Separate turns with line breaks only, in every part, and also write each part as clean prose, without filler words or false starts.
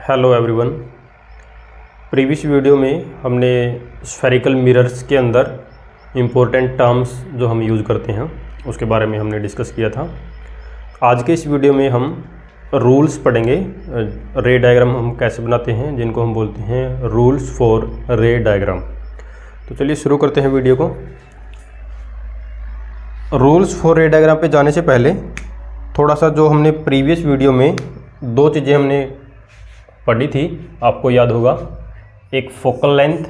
Hello everyone. Previous video में हमने spherical mirrors के अंदर इम्पोर्टेंट टर्म्स जो हम यूज़ करते हैं उसके बारे में हमने डिस्कस किया था। आज के इस वीडियो में हम रूल्स पढ़ेंगे। रे डायग्राम हम कैसे बनाते हैं, जिनको हम बोलते हैं रूल्स फॉर रे डायग्राम। तो चलिए शुरू करते हैं वीडियो को। रूल्स फॉर रे डायग्राम पे जाने से पहले थोड़ा सा जो हमने प्रीवियस वीडियो में दो चीज़ें हमने पढ़ी थी, आपको याद होगा। एक फोकल लेंथ,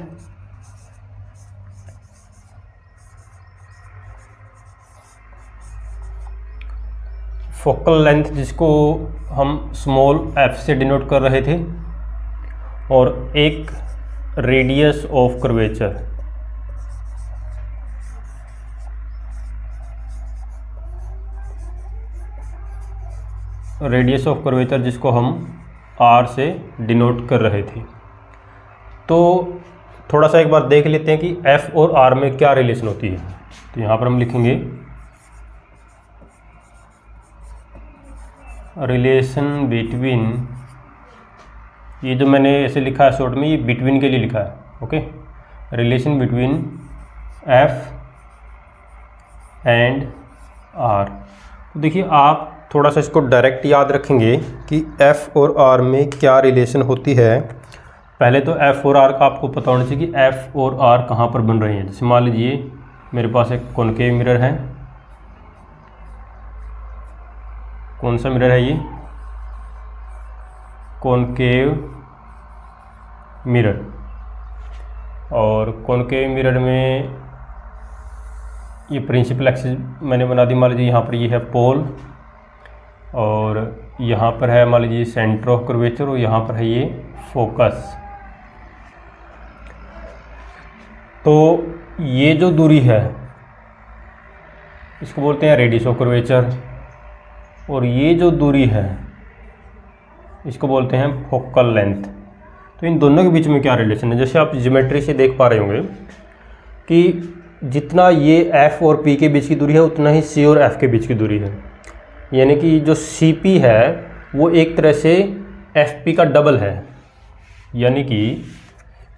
जिसको हम स्मॉल f से डिनोट कर रहे थे, और एक रेडियस ऑफ कर्वेचर, जिसको हम r से डिनोट कर रहे थे। तो थोड़ा सा एक बार देख लेते हैं कि f और r में क्या रिलेशन होती है। तो यहाँ पर हम लिखेंगे रिलेशन बिटवीन, ये जो मैंने ऐसे लिखा है शॉर्ट में, ये बिटवीन के लिए लिखा है, okay. Relation between f and r। तो देखिए, आप थोड़ा सा इसको डायरेक्ट याद रखेंगे कि f और r में क्या रिलेशन होती है। पहले तो f और r का आपको पता होना चाहिए कि f और r कहाँ पर बन रहे हैं। जैसे मान लीजिए मेरे पास एक कॉनकेव मिरर है। कौन सा मिरर है ये? Concave mirror. और कॉनकेव मिरर में ये प्रिंसिपल एक्सिस मैंने बना दी। मान लीजिए यहाँ पर ये है पोल, और यहाँ पर है मान लीजिए सेंटर ऑफ कर्वेचर, और यहाँ पर है ये फोकस। तो ये जो दूरी है इसको बोलते हैं रेडियस ऑफ कर्वेचर, और ये जो दूरी है इसको बोलते हैं फोकल लेंथ। तो इन दोनों के बीच में क्या रिलेशन है? जैसे आप ज्योमेट्री से देख पा रहे होंगे कि जितना ये f और p के बीच की दूरी है, उतना ही c और f के बीच की दूरी है। यानी कि जो CP है वो एक तरह से FP का डबल है। यानी कि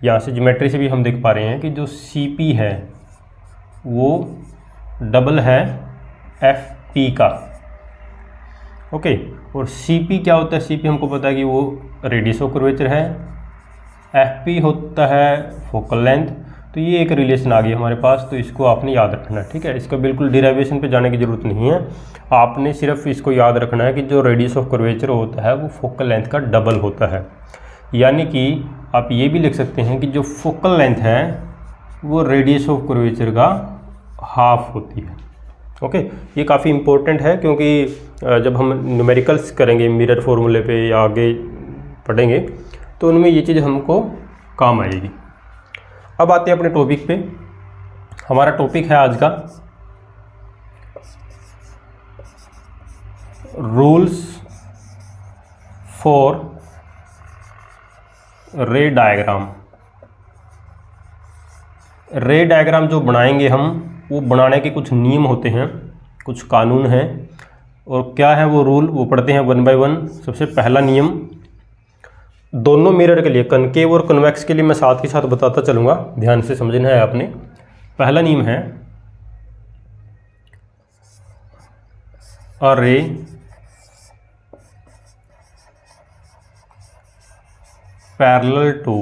यहाँ से ज्योमेट्री से भी हम देख पा रहे हैं कि जो CP है वो डबल है FP का, ओके। और CP क्या होता है? CP हमको पता है कि वो रेडियस ऑफ कर्वेचर है, FP होता है फोकल लेंथ। तो ये एक रिलेशन आ गई हमारे पास, तो इसको आपने याद रखना है, ठीक है। इसका बिल्कुल डेरिवेशन पे जाने की ज़रूरत नहीं है, आपने सिर्फ इसको याद रखना है कि जो रेडियस ऑफ कर्वेचर होता है वो फोकल लेंथ का डबल होता है। यानी कि आप ये भी लिख सकते हैं कि जो फोकल लेंथ है वो रेडियस ऑफ कर्वेचर का हाफ होती है, ओके। ये काफ़ी इम्पोर्टेंट है, क्योंकि जब हम न्यूमेरिकल्स करेंगे मिरर फॉर्मूले पे या आगे पढ़ेंगे तो उनमें ये चीज़ हमको काम आएगी। अब आते हैं अपने टॉपिक पे। हमारा टॉपिक है आज का रूल्स फॉर रे डायग्राम। रे डायग्राम जो बनाएंगे हम, वो बनाने के कुछ नियम होते हैं, कुछ कानून हैं, और क्या है वो रूल, वो पढ़ते हैं वन बाय वन। सबसे पहला नियम, दोनों मिरर के लिए, कनकेव और कन्वेक्स के लिए मैं साथ ही साथ बताता चलूँगा, ध्यान से समझना है आपने। पहला नियम है a ray parallel to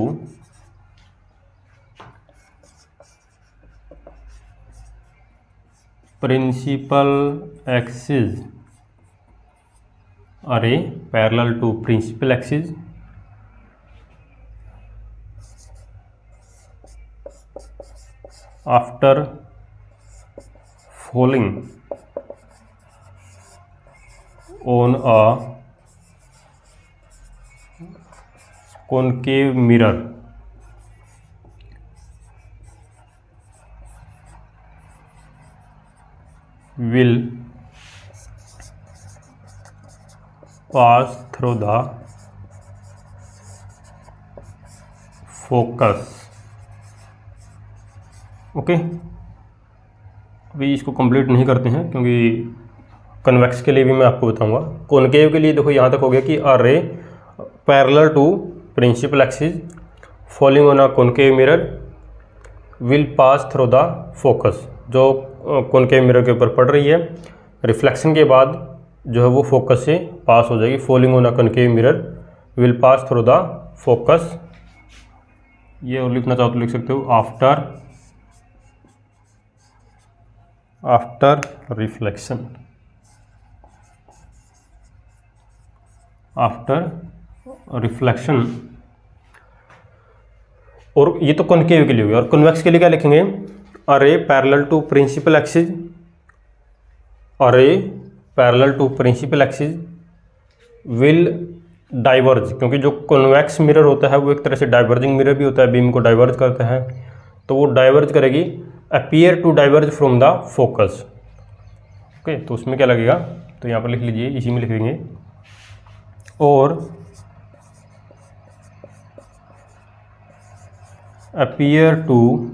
principal axis, a ray parallel to principal axis after falling on a concave mirror will pass through the focus, okay. अभी इसको कंप्लीट नहीं करते हैं, क्योंकि कन्वेक्स के लिए भी मैं आपको बताऊंगा। कॉनकेव के लिए देखो यहाँ तक हो गया कि a ray parallel to principal axis falling on a concave mirror will pass through the focus. जो कॉनकेव मिरर के ऊपर पड़ रही है, रिफ्लेक्शन के बाद जो है वो फोकस से पास हो जाएगी। Falling on a concave mirror will pass through the focus. ये और लिखना चाहो तो लिख सकते हो आफ्टर रिफ्लेक्शन। After reflection. और ये तो कॉनकेव के लिए हो गया। और कॉन्वेक्स के लिए क्या लिखेंगे? अरे पैरेलल टू प्रिंसिपल एक्सिस, अरे parallel to principal axis will diverge, क्योंकि जो कॉन्वेक्स मिरर होता है वो एक तरह से डाइवर्जिंग मिरर भी होता है, बीम को डाइवर्ज करता है, तो वो डाइवर्ज करेगी, appear to diverge from the focus. Okay, तो उसमें क्या लगेगा? तो यहाँ पर लिख लीजिए, इसी में लिखेंगे और अपीयर टू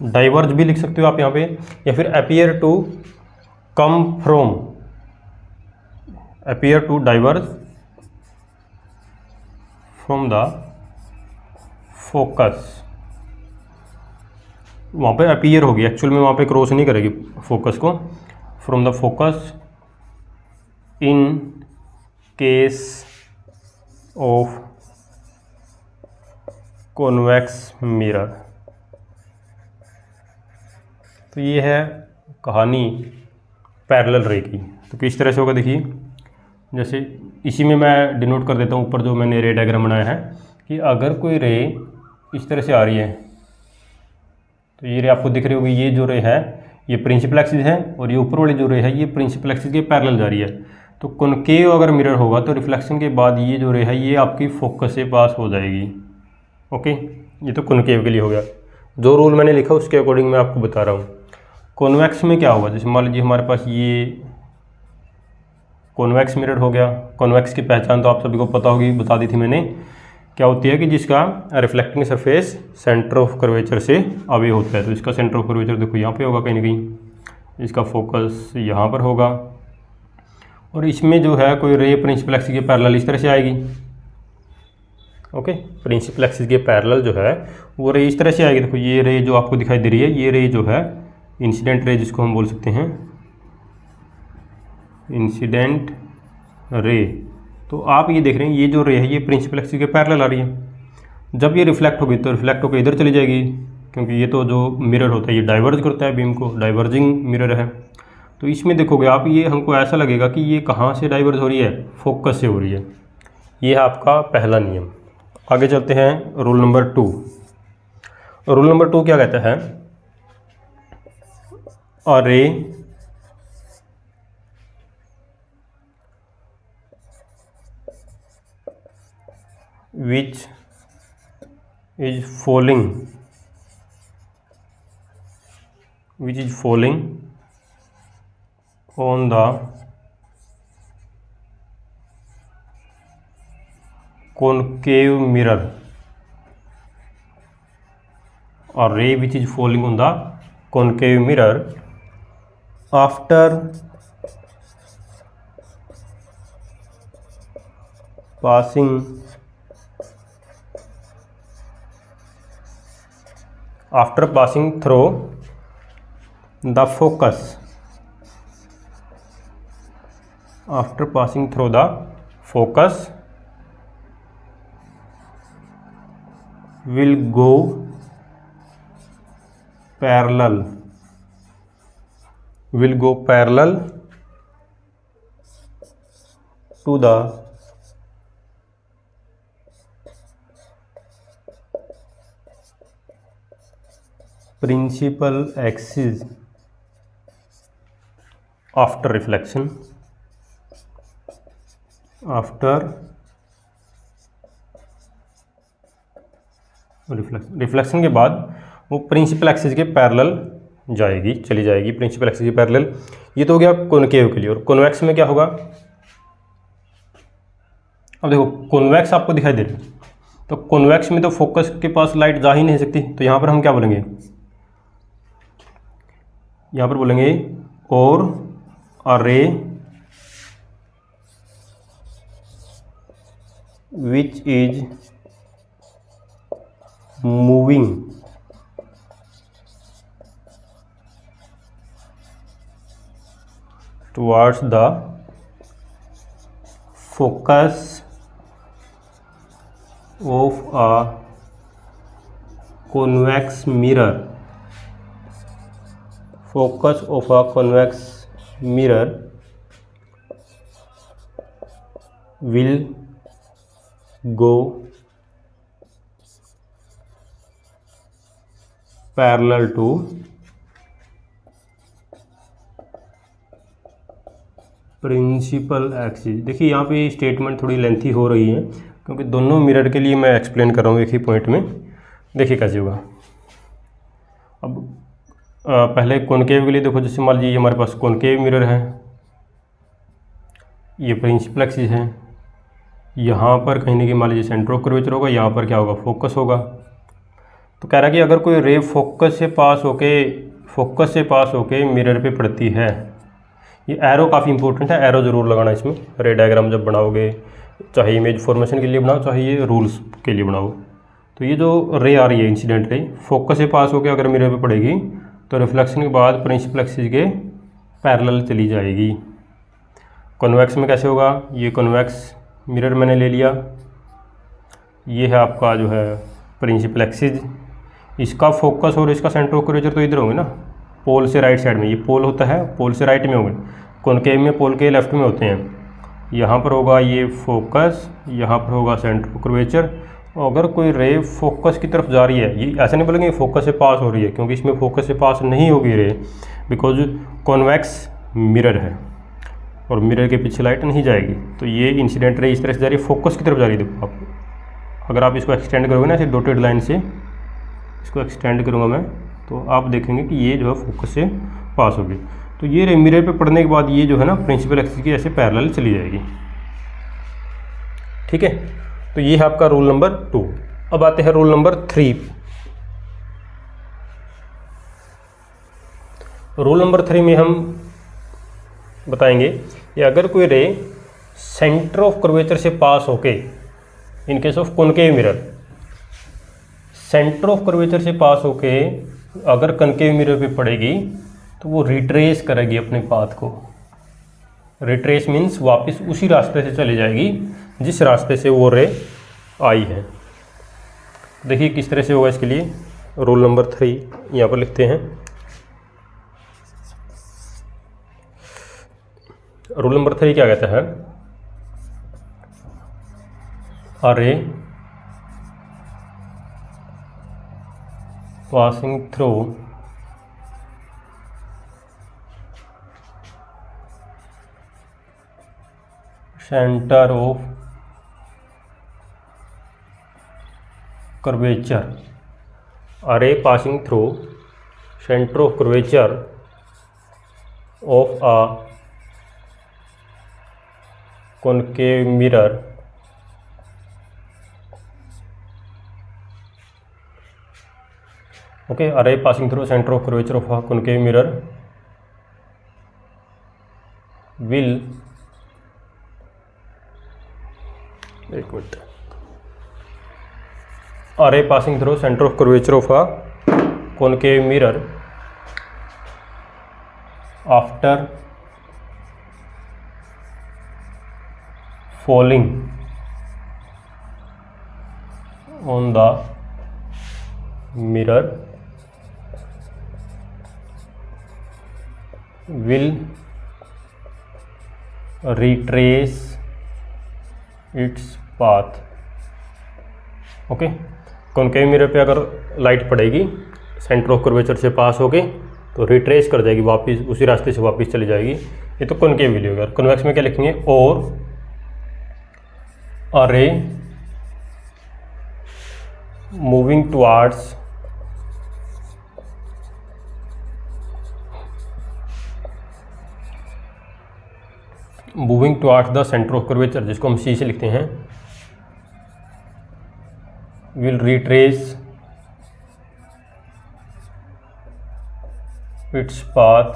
डाइवर्ज भी लिख सकते हो आप यहाँ पे, या फिर appear to come from, appear to diverge from the focus. वहाँ पे अपीयर होगी, एक्चुअल में वहाँ पे क्रॉस नहीं करेगी फोकस को। From the focus in case of convex mirror. तो ये है कहानी पैरेलल रे की। तो किस तरह से होगा देखिए, जैसे इसी में मैं डिनोट कर देता हूँ ऊपर जो मैंने रे डायग्राम बनाया है, कि अगर कोई रे इस तरह से आ रही है, तो ये रे आपको दिख रही होगी, ये जो रे है ये प्रिंसिपल एक्सिस है, और ये ऊपर वाली जो रे है ये प्रिंसिपल एक्सिस के पैरेलल जा रही है। तो कॉनकेव अगर मिरर होगा तो रिफ्लेक्शन के बाद ये जो रे है ये आपकी फोकस से पास हो जाएगी। ओके, ये तो कॉनकेव के लिए हो गया। जो रूल मैंने लिखा उसके अकॉर्डिंग मैं आपको बता रहा हूँ। कॉन्वेक्स में क्या होगा? जैसे मान लीजिए हमारे पास ये कॉन्वेक्स मिरर हो गया। कॉन्वेक्स की पहचान तो आप सभी को पता होगी, बता दी थी मैंने। क्या होती है कि जिसका reflecting surface centre of curvature से अवे होता है। तो इसका सेंटर ऑफ कर्वेचर देखो यहाँ पे होगा कहीं ना कहीं, इसका फोकस यहाँ पर होगा, और इसमें जो है कोई रे प्रिंसिपल एक्सिस के पैरेलल इस तरह से आएगी। ओके, प्रिंसिपल एक्सिस के पैरेलल जो है वो रे इस तरह से आएगी। देखो ये रे जो आपको दिखाई दे रही है, ये रे जो है इंसिडेंट रे, जिसको हम बोल सकते हैं इंसिडेंट रे। तो आप ये देख रहे हैं ये जो रे है ये प्रिंसिपल एक्सिस के पैरेलल आ रही है। जब ये रिफ्लेक्ट होगी तो रिफ्लेक्ट होकर इधर चली जाएगी, क्योंकि ये तो जो मिरर होता है ये डाइवर्ज करता है बीम को, डाइवर्जिंग मिरर है। तो इसमें देखोगे आप, ये हमको ऐसा लगेगा कि ये कहाँ से डाइवर्ज हो रही है? फोकस से हो रही है। ये है आपका पहला नियम। आगे चलते हैं रूल नंबर 2। रूल नंबर 2 क्या कहता है? अ रे which is falling on the concave mirror, or ray which is falling on the concave mirror after passing through the focus, after passing through the focus will go parallel to the principal axis after reflection, reflection के बाद वो principal axis के parallel चली जाएगी principal axis के parallel. ये तो हो गया कॉनकेव के लिए। और कॉन्वेक्स में क्या होगा? अब देखो कॉन्वेक्स आपको दिखाई दे रही है, तो कॉन्वेक्स में तो फोकस के पास लाइट जा ही नहीं सकती। तो यहाँ पर हम क्या बोलेंगे? यहाँ पर बोलेंगे और अ रे which is moving towards the focus of a convex mirror. Focus of a convex mirror will go parallel to principal axis. देखिए यहाँ पे स्टेटमेंट थोड़ी लेंथी हो रही है क्योंकि दोनों मिरर के लिए मैं एक्सप्लेन कर रहा हूँ एक ही पॉइंट में। देखिए कैसे होगा। अब पहले कॉनकेव के लिए देखो, जैसे मान लीजिए हमारे पास कॉनकेव मिरर है, ये प्रिंसिपल एक्सिस है, यहाँ पर कहीं ना कहीं मान लीजिए सेंटर ऑफ कर्वेचर होगा, यहाँ पर क्या होगा, फोकस होगा। तो कह रहा है कि अगर कोई रे फोकस से पास होके मिरर पे पड़ती है, ये एरो काफ़ी इंपॉर्टेंट है, एरो ज़रूर लगाना इसमें। रे डायग्राम जब बनाओगे, चाहे इमेज फॉर्मेशन के लिए बनाओ, चाहे ये रूल्स के लिए बनाओ, तो ये जो रे आ रही है इंसिडेंट रे, फोकस से पास होकर अगर मिरर पे पड़ेगी तो रिफ्लेक्शन के बाद प्रिंसिपल एक्सिस के पैरेलल चली जाएगी। कॉन्वेक्स में कैसे होगा, ये कॉन्वेक्स मिरर मैंने ले लिया, ये है आपका जो है प्रिंसिपल एक्सिस, इसका फोकस और इसका सेंटर ऑफ कर्वेचर तो इधर होंगे ना, पोल से राइट साइड में। ये पोल होता है, पोल से राइट में होंगे, कॉनकेव में पोल के लेफ्ट में होते हैं। यहाँ पर होगा ये फोकस, यहाँ पर होगा सेंटर ऑफ कर्वेचर। अगर कोई रे फोकस की तरफ जा रही है, ये ऐसा नहीं बोलेंगे फोकस से पास हो रही है, क्योंकि इसमें फोकस से पास नहीं होगी रे, बिकॉज कॉन्वेक्स मिरर है और मिरर के पीछे लाइट नहीं जाएगी। तो ये इंसिडेंट रे इस तरह से जा रही है, फोकस की तरफ जा रही है। देखो आप, अगर आप इसको एक्सटेंड करोगे ना ऐसे डॉटेड लाइन से, इसको एक्सटेंड करूँगा मैं, तो आप देखेंगे कि ये जो है फोकस से पास होगी। तो ये रे मिरर पे पड़ने के बाद ये जो है ना प्रिंसिपल एक्सिस की ऐसे पैरेलल चली जाएगी। ठीक है, तो ये है आपका रूल नंबर 2। अब आते हैं रूल नंबर 3। रूल नंबर 3 में हम बताएंगे कि अगर कोई रे सेंटर ऑफ कर्वेचर से पास होके, in case of concave mirror, centre of curvature से पास होके अगर कॉनकेव मिरर पे पड़ेगी तो वो रिट्रेस करेगी अपने पाथ को। रिट्रेस मीन्स वापस उसी रास्ते से चली जाएगी जिस रास्ते से वो रे आई है। देखिए किस तरह से होगा। इसके लिए रूल नंबर 3 यहाँ पर लिखते हैं। रूल नंबर 3 क्या कहता है, अ रे passing through center of curvature, a ray passing through center of curvature of a concave mirror okay, a ray passing through center of curvature of a concave mirror will, एक minute, a ray passing through center of curvature of a concave mirror after falling on the mirror will retrace its path। Okay, concave mirror पे अगर light पड़ेगी centre of curvature से पास होके तो retrace कर जाएगी, वापस उसी रास्ते से वापस चली जाएगी। ये तो कॉनकेव के लिए होगा। कॉन्वेक्स में क्या लिखेंगे, और अ रे moving towards the centre of curvature, जिसको हम सी से लिखते हैं, will retrace its path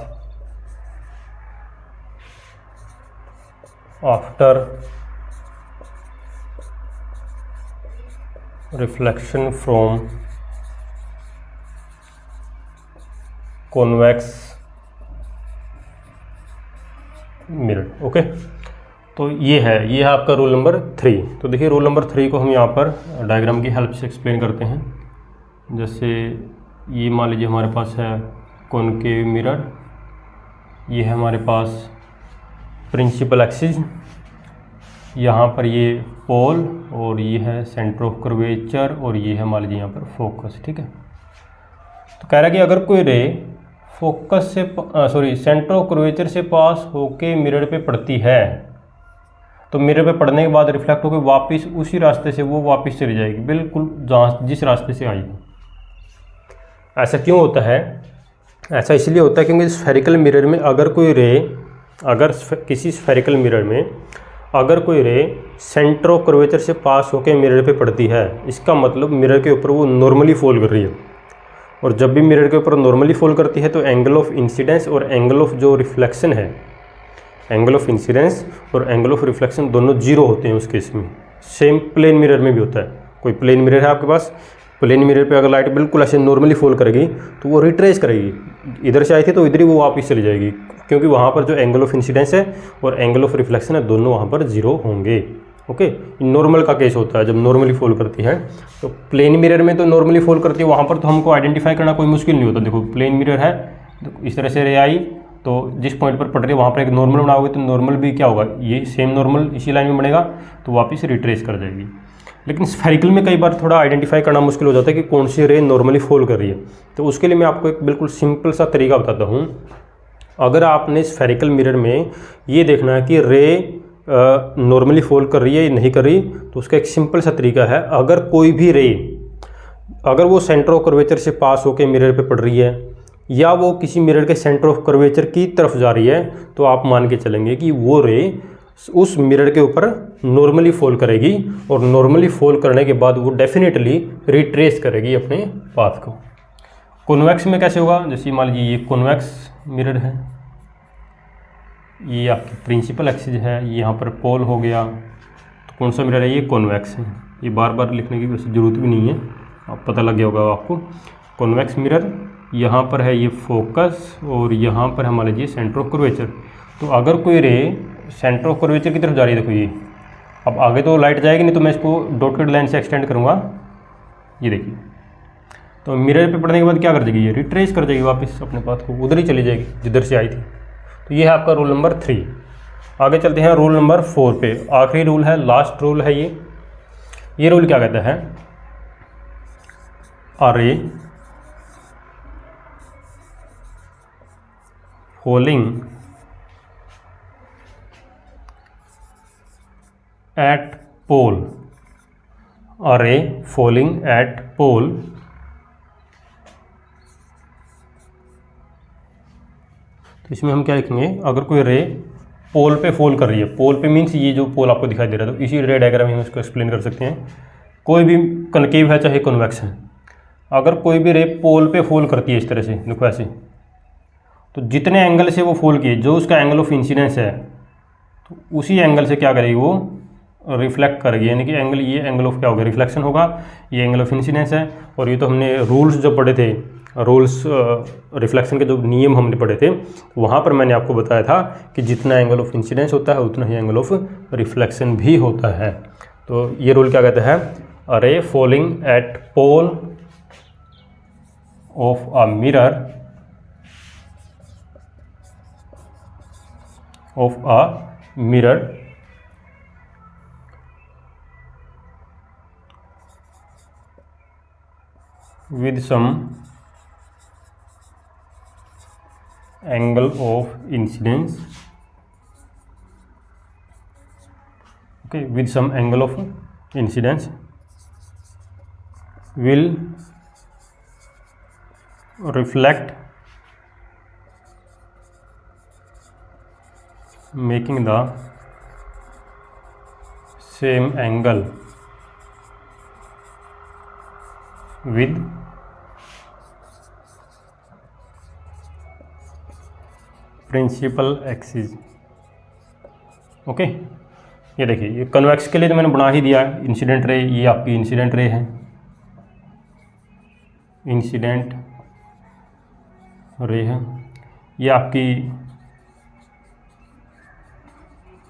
after reflection from convex mirror. Okay, तो ये है आपका रूल नंबर 3। तो देखिए रूल नंबर 3 को हम यहाँ पर डायग्राम की हेल्प से एक्सप्लेन करते हैं। जैसे ये मान लीजिए हमारे पास है कॉनकेव मिरर, ये है हमारे पास प्रिंसिपल एक्सिस, यहाँ पर ये पोल, और ये है सेंटर ऑफ कर्वेचर, और ये है मान लीजिए यहाँ पर फोकस। ठीक है, तो कह रहा है कि अगर कोई रे फोकस से सेंटर ऑफ कर्वेचर से पास होके मिरर पे पड़ती है, तो मिरर पे पड़ने के बाद रिफ्लेक्ट होकर वापस उसी रास्ते से वो वापस चली जाएगी, बिल्कुल जहाँ जिस रास्ते से आई। ऐसा क्यों होता है? ऐसा इसलिए होता है क्योंकि स्फेरिकल मिरर में अगर किसी स्फेरिकल मिरर में अगर कोई रे सेंटर ऑफ कर्वेचर से पास होकर मिरर पे पड़ती है, इसका मतलब मिरर के ऊपर वो नॉर्मली फॉल कर रही है। और जब भी मिरर के ऊपर नॉर्मली फॉल करती है तो एंगल ऑफ इंसिडेंस और एंगल ऑफ जो रिफ्लेक्शन है, एंगल ऑफ इंसिडेंस और एंगल ऑफ रिफ्लेक्शन दोनों जीरो होते हैं उस केस में। सेम प्लेन मिरर में भी होता है। कोई प्लेन मिरर है आपके पास, प्लेन मिरर पे अगर लाइट बिल्कुल ऐसे नॉर्मली फॉल करेगी तो वो रिट्रेस करेगी, इधर से आई थी तो इधर ही वो वापस चली जाएगी, क्योंकि वहाँ पर जो एंगल ऑफ इंसिडेंस है और एंगल ऑफ रिफ्लेक्शन है दोनों वहाँ पर जीरो होंगे। ओके, नॉर्मल का केस होता है जब नॉर्मली फॉल करती है। तो प्लेन मिरर में तो नॉर्मली फॉल करती है, वहाँ पर तो हमको आइडेंटिफाई करना कोई मुश्किल नहीं होता। देखो प्लेन मिरर है, तो इस तरह से रे आई, तो जिस पॉइंट पर पड़ रही है वहाँ पर एक नॉर्मल बनाओगे तो नॉर्मल भी क्या होगा, ये सेम नॉर्मल इसी लाइन में बनेगा, तो वापस रिट्रेस कर जाएगी। लेकिन स्फेरिकल में कई बार थोड़ा आइडेंटिफाई करना मुश्किल हो जाता है कि कौन सी रे नॉर्मली फॉल कर रही है। तो उसके लिए मैं आपको एक बिल्कुल सिंपल सा तरीका बताता हूँ। अगर आपने स्फेरिकल मिरर में ये देखना है कि रे नॉर्मली फॉल कर रही है या नहीं कर रही, तो उसका एक सिंपल सा तरीका है। अगर कोई भी रे अगर वो सेंटर ऑफ कर्वेचर से पास होकर मिरर पे पड़ रही है या वो किसी मिरर के सेंटर ऑफ कर्वेचर की तरफ जा रही है, तो आप मान के चलेंगे कि वो रे उस मिरर के ऊपर नॉर्मली फॉल करेगी, और नॉर्मली फॉल करने के बाद वो डेफिनेटली रिट्रेस करेगी अपने पाथ को। कॉन्वेक्स में कैसे होगा? जैसे मान लीजिए ये कॉन्वेक्स मिरर है, ये आपकी प्रिंसिपल एक्सिस है, ये यहाँ पर पोल हो गया, तो कौन सा मिरर है? ये कॉन्वेक्स है। ये बार बार लिखने की वैसे ज़रूरत भी नहीं है, आप पता लग गया होगा आपको। कॉन्वेक्स मिरर, यहाँ पर है ये फोकस, और यहाँ पर है मान लीजिए सेंटर ऑफ कर्वेचर। तो अगर कोई रे सेंटर ऑफ कर्वेचर की तरफ जा रही है, देखो ये अब आगे तो लाइट जाएगी नहीं, तो मैं इसको डॉटेड लाइन से एक्सटेंड करूँगा, ये देखिए, तो मिरर पे पड़ने के बाद क्या कर जाएगी, ये रिट्रेस कर जाएगी वापस अपने पाथ को, उधर ही चली जाएगी जिधर से आई थी। तो ये है आपका रूल नंबर 3। आगे चलते हैं रूल नंबर 4 पे। आखिरी रूल है, लास्ट रूल है ये रूल क्या कहता है? A ray falling at pole, a ray falling at पोल तो इसमें हम क्या लिखेंगे? अगर कोई रे पोल पे फॉल कर रही है, पोल पे मीन्स ये जो पोल आपको दिखाई दे रहा है, तो इसी रे डायग्राम में हम इसको एक्सप्लेन कर सकते हैं। कोई भी कनकेव है चाहे कॉन्वेक्स है, अगर कोई भी रे पोल पे फॉल करती है इस तरह से, देखो ऐसे, तो जितने एंगल से वो फॉल किए, जो उसका एंगल ऑफ इंसिडेंस है, तो उसी एंगल से क्या करेगी वो रिफ्लेक्ट करेगी, यानी कि एंगल, ये एंगल ऑफ क्या होगा, रिफ्लेक्शन होगा, ये एंगल ऑफ इंसिडेंस है। और ये तो हमने रूल्स जो पढ़े थे, रूल्स रिफ्लेक्शन के जो नियम हमने पढ़े थे, वहाँ पर मैंने आपको बताया था कि जितना एंगल ऑफ इंसिडेंस होता है उतना ही एंगल ऑफ रिफ्लेक्शन भी होता है। तो ये रूल क्या कहता है? A ray falling at pole of a mirror with some angle of incidence, okay, with some angle of incidence will reflect, making the same angle with principal axis. Okay, ये देखिए, ये कन्वेक्स के लिए तो मैंने बना ही दिया है इंसिडेंट रे, ये आपकी इंसिडेंट रे है। इंसिडेंट रे है, ये आपकी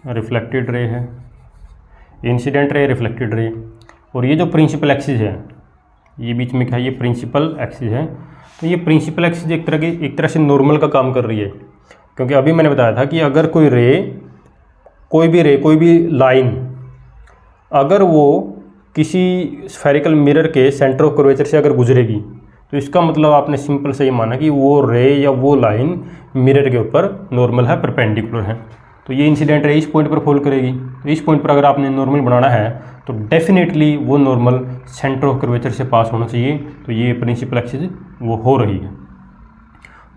रिफ्लेक्टेड रे है, इंसिडेंट रे, रिफ्लेक्टेड रे। और ये जो प्रिंसिपल एक्सिस है, ये बीच में क्या है, ये प्रिंसिपल एक्सिस है। तो ये प्रिंसिपल एक्सिस एक तरह से नॉर्मल का काम कर रही है, क्योंकि अभी मैंने बताया था कि अगर कोई भी लाइन अगर वो किसी स्फेरिकल मिरर के सेंटर ऑफ कर्वेचर से अगर गुजरेगी, तो इसका मतलब आपने सिंपल से ये माना कि वो रे या वो लाइन मिरर के ऊपर नॉर्मल है, परपेंडिकुलर है। तो ये इंसिडेंट रे इस पॉइंट पर फॉल करेगी। तो इस पॉइंट पर अगर आपने नॉर्मल बनाना है तो डेफिनेटली वो नॉर्मल सेंटर ऑफ कर्वेचर से पास होना चाहिए। तो ये प्रिंसिपल एक्सिस वो हो रही है।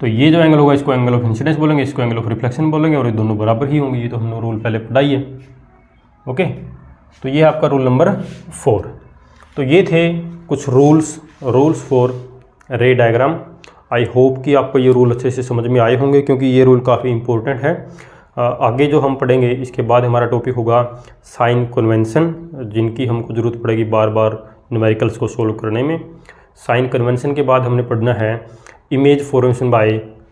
तो ये जो एंगल होगा इसको एंगल ऑफ इंसिडेंस बोलेंगे, इसको एंगल ऑफ रिफ्लेक्शन बोलेंगे, और ये दोनों बराबर ही होंगे। ये तो हमने रूल पहले पढ़ाई है। ओके, तो ये आपका रूल नंबर 4। तो ये थे कुछ रूल्स फॉर रे डायग्राम। आई होप कि आपको ये रूल अच्छे से समझ में आए होंगे, क्योंकि ये रूल काफ़ी इंपॉर्टेंट है। आगे जो हम पढ़ेंगे इसके बाद हमारा टॉपिक होगा साइन कन्वेंशन, जिनकी हमको ज़रूरत पड़ेगी बार बार न्यूमेरिकल्स को सोल्व करने में। साइन कन्वेंशन के बाद हमने पढ़ना है image formation by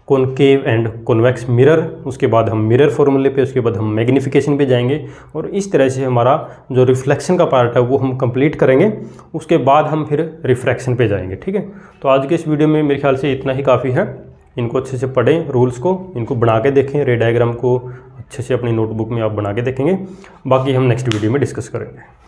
concave and convex mirror. उसके बाद हम मिरर फॉर्मूले पे, उसके बाद हम मैग्नीफिकेशन पे जाएंगे, और इस तरह से हमारा जो रिफ्लेक्शन का पार्ट है वो हम कंप्लीट करेंगे। उसके बाद हम फिर रिफ्रैक्शन पे जाएंगे। ठीक है, तो आज के इस वीडियो में मेरे ख्याल से इतना ही काफ़ी है। इनको अच्छे से पढ़ें, रूल्स को, इनको बना के देखें, रे डायग्राम को अच्छे से अपनी नोटबुक में आप बना के देखेंगे। बाकी हम नेक्स्ट वीडियो में डिस्कस करेंगे।